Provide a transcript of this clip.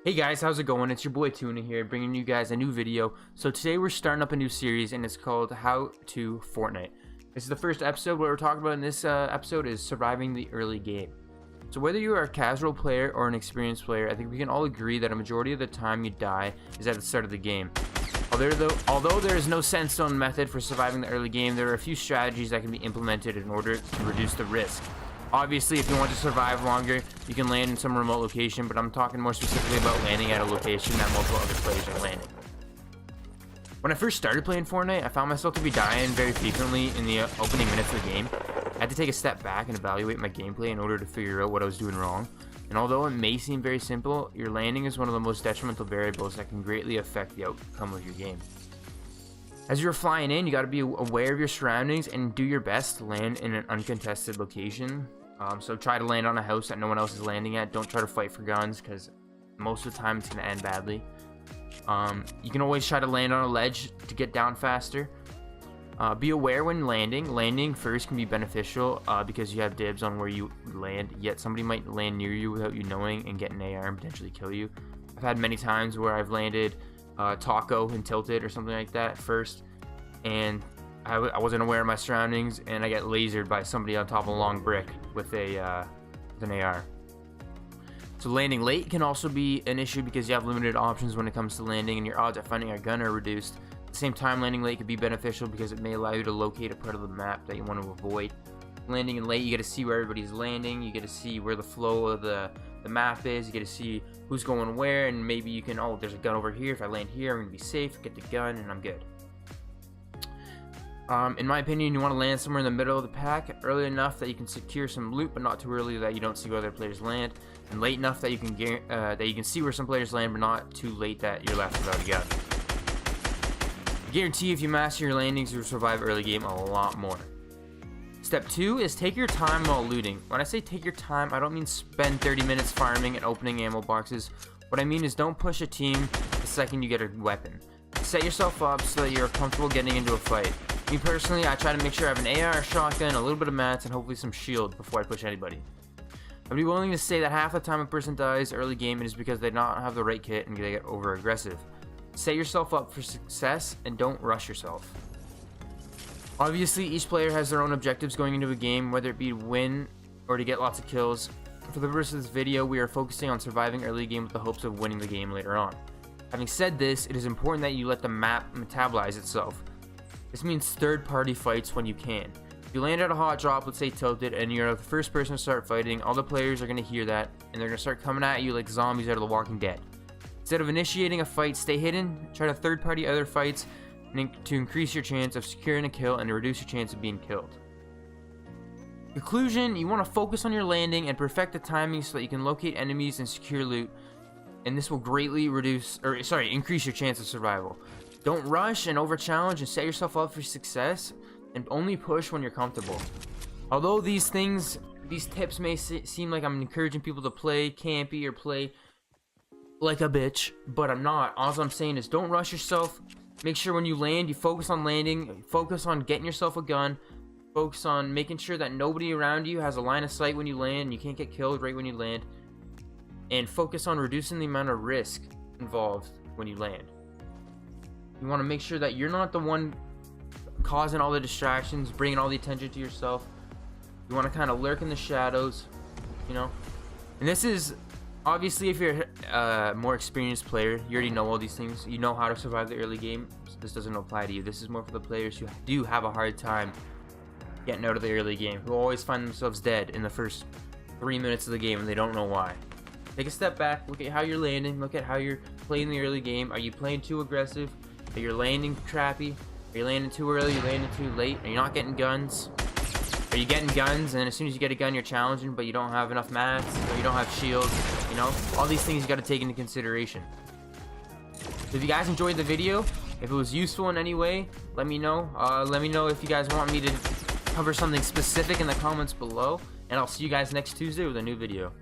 Hey guys, how's it going? It's your boy Tuna here, bringing you guys a new video. So today we're starting up a new series, and it's called How to Fortnite. This is the first episode. What we're talking about in this episode is surviving the early game. So whether you are a casual player or an experienced player, I think we can all agree that a majority of the time you die is at the start of the game. Although there is no set in stone method for surviving the early game, there are a few strategies that can be implemented in order to reduce the risk. Obviously, if you want to survive longer, you can land in some remote location, but I'm talking more specifically about landing at a location that multiple other players are landing. When I first started playing Fortnite, I found myself to be dying very frequently in the opening minutes of the game. I had to take a step back and evaluate my gameplay in order to figure out what I was doing wrong. And although it may seem very simple, your landing is one of the most detrimental variables that can greatly affect the outcome of your game. As you're flying in, you got to be aware of your surroundings and do your best to land in an uncontested location. So try to land on a house that no one else is landing at. Don't try to fight for guns, because most of the time it's going to end badly. You can always try to land on a ledge to get down faster. Be aware when landing. Landing first can be beneficial because you have dibs on where you land, yet somebody might land near you without you knowing and get an AR and potentially kill you. I've had many times where I've landed taco and tilted or something like that first, and I wasn't aware of my surroundings, and I get lasered by somebody on top of a long brick with an AR. So landing late can also be an issue because you have limited options when it comes to landing, and your odds at finding a gun are reduced. At the same time, landing late could be beneficial because it may allow you to locate a part of the map that you want to avoid. Landing in late, you get to see where everybody's landing, you get to see where the flow of the map is, you get to see who's going where, and maybe you can, oh, there's a gun over here, if I land here I'm gonna be safe, get the gun, and I'm good. In my opinion, you want to land somewhere in the middle of the pack, early enough that you can secure some loot, but not too early that you don't see where other players land, and late enough that you can see where some players land, but not too late that you're left without a gun. I guarantee if you master your landings, you'll survive early game a lot more. Step 2 is take your time while looting. When I say take your time, I don't mean spend 30 minutes farming and opening ammo boxes. What I mean is don't push a team the second you get a weapon. Set yourself up so that you're comfortable getting into a fight. Me personally, I try to make sure I have an AR, shotgun, a little bit of mats, and hopefully some shield before I push anybody. I'd be willing to say that half the time a person dies early game, it is because they don't have the right kit and they get over aggressive. Set yourself up for success and don't rush yourself. Obviously, each player has their own objectives going into a game, whether it be to win or to get lots of kills. For the purpose of this video, we are focusing on surviving early game with the hopes of winning the game later on. Having said this, it is important that you let the map metabolize itself. This means third-party fights when you can. If you land at a hot drop, let's say tilted, and you're the first person to start fighting, all the players are going to hear that, and they're going to start coming at you like zombies out of The Walking Dead. Instead of initiating a fight, stay hidden, try to third-party other fights to increase your chance of securing a kill and to reduce your chance of being killed. Conclusion, you want to focus on your landing and perfect the timing so that you can locate enemies and secure loot, and this will greatly increase your chance of survival. Don't rush and over-challenge, and set yourself up for success, and only push when you're comfortable. Although these tips may seem like I'm encouraging people to play campy or play like a bitch, but I'm not. All I'm saying is don't rush yourself. Make sure when you land, you focus on landing, focus on getting yourself a gun, focus on making sure that nobody around you has a line of sight when you land, and you can't get killed right when you land, and focus on reducing the amount of risk involved when you land. You want to make sure that you're not the one causing all the distractions, bringing all the attention to yourself. You want to kind of lurk in the shadows, you know. And this is obviously, if you're a more experienced player, you already know all these things. You know how to survive the early game. So this doesn't apply to you. This is more for the players who do have a hard time getting out of the early game, who always find themselves dead in the first 3 minutes of the game and they don't know why. Take a step back, look at how you're landing, look at how you're playing the early game. Are you playing too aggressive? Are you landing crappy? Are you landing too early? Are you landing too late? Are you not getting guns? Are you getting guns and as soon as you get a gun you're challenging but you don't have enough mats, or you don't have shields? You know, all these things you got to take into consideration. So if you guys enjoyed the video, if it was useful in any way, let me know. Let me know if you guys want me to cover something specific in the comments below, and I'll see you guys next Tuesday with a new video.